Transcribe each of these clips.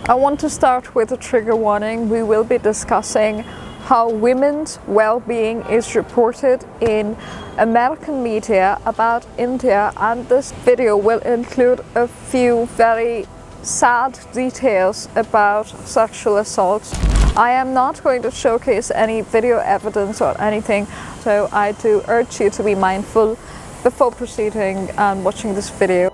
I want to start with a trigger warning. We will be discussing how women's well-being is reported in American media about India, and this video will include a few very sad details about sexual assaults. I am not going to showcase any video evidence or anything, so I do urge you to be mindful before proceeding and watching this video.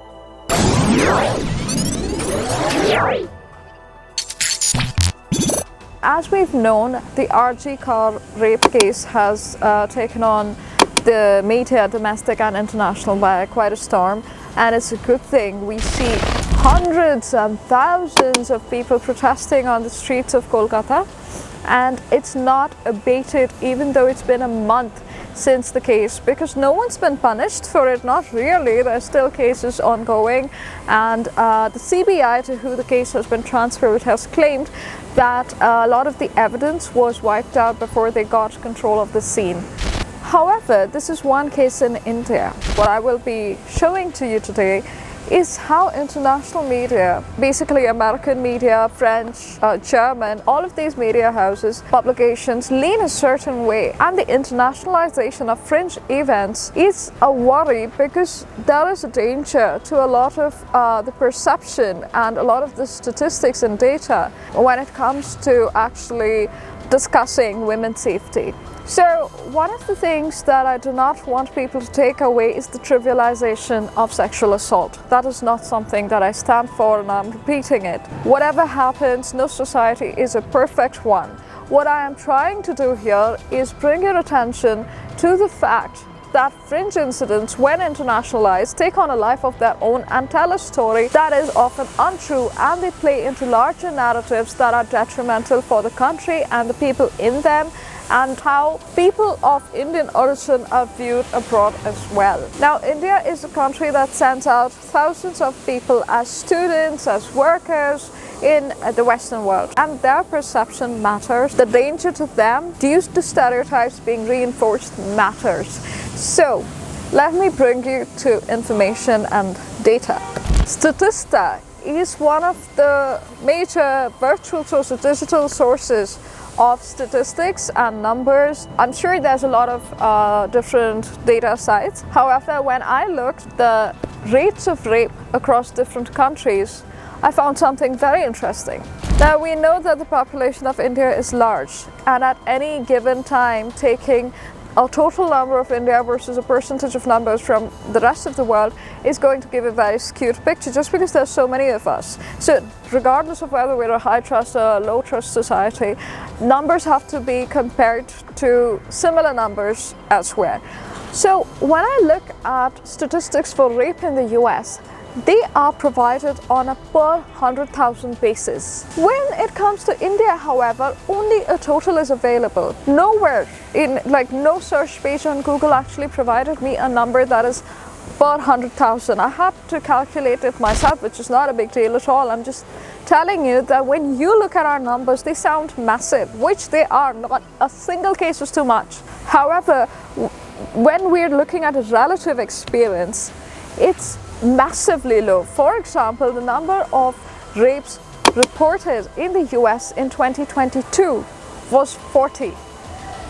As we've known, the RG car rape case has taken on the media, domestic and international, by quite a storm, and it's a good thing. We see hundreds and thousands of people protesting on the streets of Kolkata, and it's not abated even though it's been a month since the case, because no one's been punished for it. Not really. There's still cases ongoing, and the CBI, to who the case has been transferred, has claimed that a lot of the evidence was wiped out before they got control of the scene. However, this is one case in India. What I will be showing to you today is how international media, basically American media, French, German, all of these media houses, publications lean a certain way, and the internationalization of fringe events is a worry, because there is a danger to a lot of the perception and a lot of the statistics and data when it comes to actually discussing women's safety. So one of the things that I do not want people to take away is the trivialization of sexual assault. That is not something that I stand for, and I'm repeating it. Whatever happens, no society is a perfect one. What I am trying to do here is bring your attention to the fact that fringe incidents, when internationalized, take on a life of their own and tell a story that is often untrue, and they play into larger narratives that are detrimental for the country and the people in them, and how people of Indian origin are viewed abroad as well. Now, India is a country that sends out thousands of people as students, as workers in the Western world, and their perception matters. The danger to them due to stereotypes being reinforced matters. So, let me bring you to information and data. Statista is one of the major virtual sources, digital sources of statistics and numbers. I'm sure there's a lot of different data sites. However, when I looked the rates of rape across different countries, I found something very interesting. Now, we know that the population of India is large, and at any given time, taking a total number of India versus a percentage of numbers from the rest of the world is going to give a very skewed picture, just because there's so many of us. So regardless of whether we're a high trust or a low trust society, numbers have to be compared to similar numbers elsewhere. So when I look at statistics for rape in the US, they are provided on a per 100,000 basis. When it comes to India, however, only a total is available. Nowhere in, no search page on Google actually provided me a number that is per 100,000. I had to calculate it myself, which is not a big deal at all. I'm just telling you that when you look at our numbers, they sound massive, which they are. Not a single case is too much. However, when we're looking at a relative experience, it's massively low. For example, the number of rapes reported in the US in 2022 was 40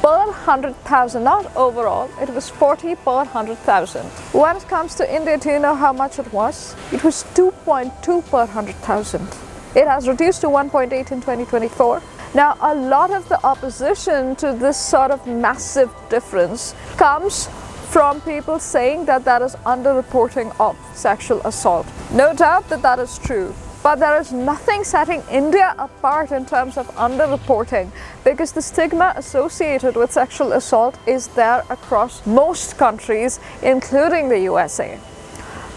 per 100,000, not overall, it was 40 per 100,000. When it comes to India, do you know how much it was? It was 2.2 per 100,000. It has reduced to 1.8 in 2024. Now, a lot of the opposition to this sort of massive difference comes from people saying that that is underreporting of sexual assault. No doubt that that is true, but there is nothing setting India apart in terms of underreporting, because the stigma associated with sexual assault is there across most countries, including the USA.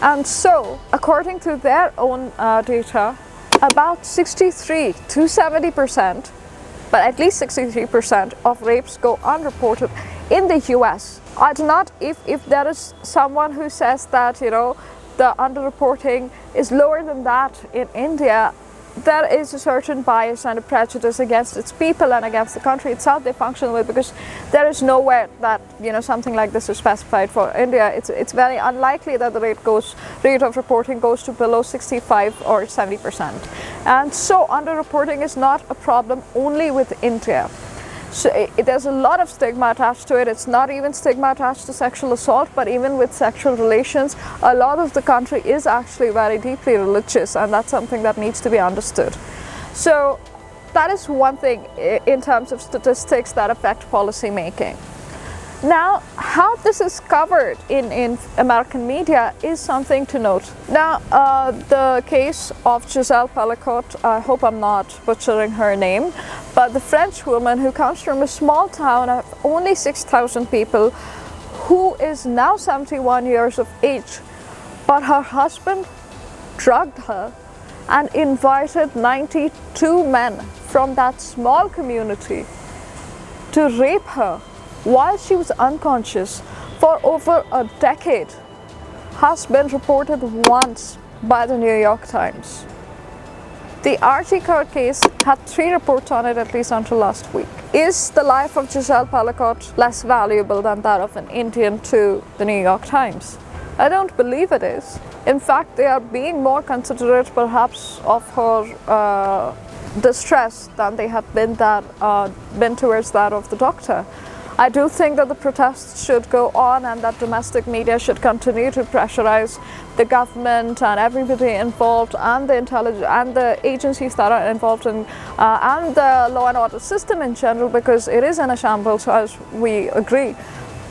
And so, according to their own data, about 63 to 70%, but at least 63% of rapes go unreported in the US. I do not, if there is someone who says that, the underreporting is lower than that in India, there is a certain bias and a prejudice against its people and against the country itself they function with, because there is nowhere that something like this is specified for India. It's very unlikely that the rate of reporting goes to below 65 or 70%, and so underreporting is not a problem only with India. So there's a lot of stigma attached to it. It's not even stigma attached to sexual assault, but even with sexual relations, a lot of the country is actually very deeply religious, and that's something that needs to be understood. So that is one thing in terms of statistics that affect policy making. Now, how this is covered in American media is something to note. Now, the case of Giselle Pelicot, I hope I'm not butchering her name, but the French woman who comes from a small town of only 6,000 people, who is now 71 years of age, but her husband drugged her and invited 92 men from that small community to rape her while she was unconscious for over a decade, has been reported once by the New York Times. The R.G. Kerr case had 3 reports on it at least until last week. Is the life of Giselle Pelicot less valuable than that of an Indian to the New York Times? I don't believe it is. In fact, they are being more considerate perhaps of her distress than they have been towards that of the doctor. I do think that the protests should go on and that domestic media should continue to pressurize the government and everybody involved and the intelligence and the agencies that are involved in and the law and order system in general, because it is in a shambles, as we agree.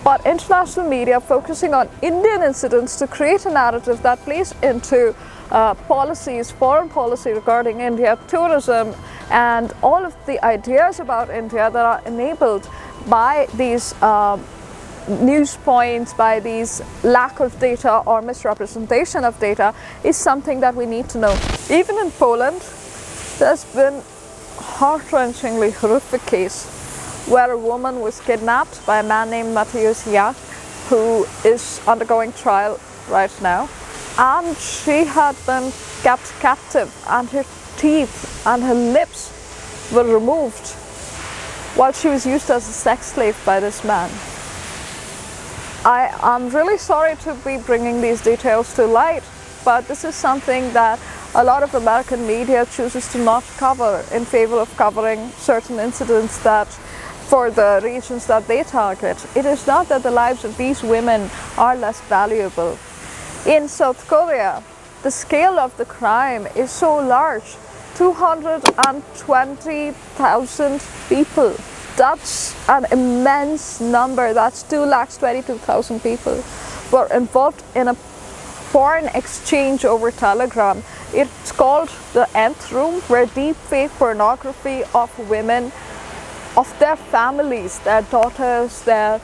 But international media focusing on Indian incidents to create a narrative that plays into policies, foreign policy regarding India, tourism, and all of the ideas about India that are enabled by these news points, by these lack of data or misrepresentation of data, is something that we need to know. Even in Poland, there's been heart-wrenchingly horrific case where a woman was kidnapped by a man named Mateusz Jak, who is undergoing trial right now, and she had been kept captive and her teeth and her lips were removed while she was used as a sex slave by this man. I'm really sorry to be bringing these details to light, but this is something that a lot of American media chooses to not cover in favor of covering certain incidents that for the regions that they target. It is not that the lives of these women are less valuable. In South Korea, the scale of the crime is so large, 220,000 people. That's an immense number. That's 222,000 people were involved in a foreign exchange over Telegram. It's called the Nth Room, where deep fake pornography of women, of their families, their daughters, their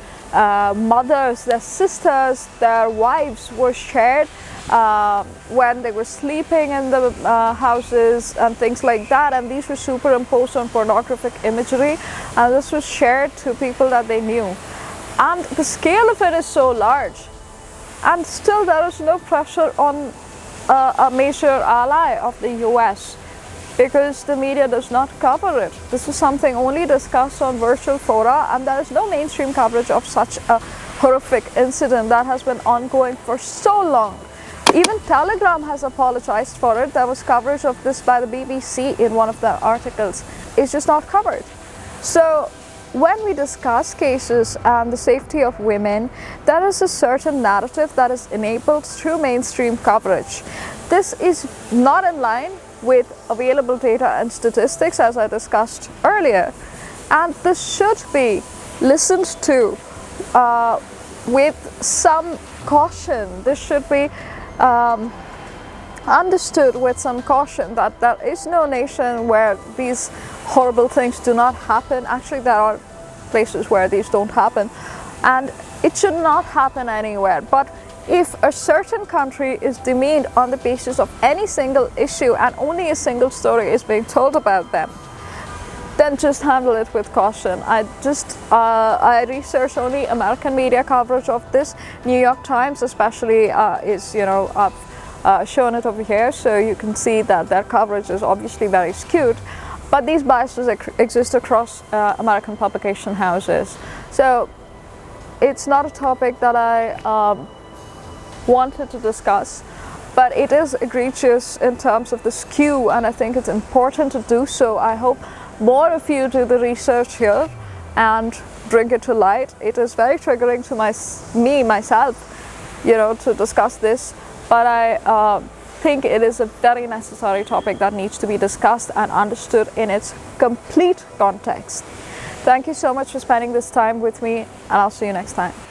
mothers, their sisters, their wives were shared when they were sleeping in the houses and things like that, and these were superimposed on pornographic imagery, and this was shared to people that they knew. And the scale of it is so large, and still there is no pressure on a major ally of the US, because the media does not cover it. This is something only discussed on virtual fora, and there is no mainstream coverage of such a horrific incident that has been ongoing for so long. Even Telegram has apologized for it. There was coverage of this by the BBC in one of their articles. It's just not covered. So when we discuss cases and the safety of women, there is a certain narrative that is enabled through mainstream coverage. This is not in line with available data and statistics, as I discussed earlier, and this should be listened to with some caution. This should be understood with some caution, that there is no nation where these horrible things do not happen. Actually, there are places where these don't happen, and it should not happen anywhere. But if a certain country is demeaned on the basis of any single issue and only a single story is being told about them, then just handle it with caution. I research only American media coverage of this. New York Times especially is shown it over here, so you can see that their coverage is obviously very skewed. But these biases exist across American publication houses. So it's not a topic that I wanted to discuss, but it is egregious in terms of the skew, and I think it's important to do so. I hope more of you do the research here and bring it to light. It is very triggering to myself, to discuss this, but I think it is a very necessary topic that needs to be discussed and understood in its complete context. Thank you so much for spending this time with me, and I'll see you next time.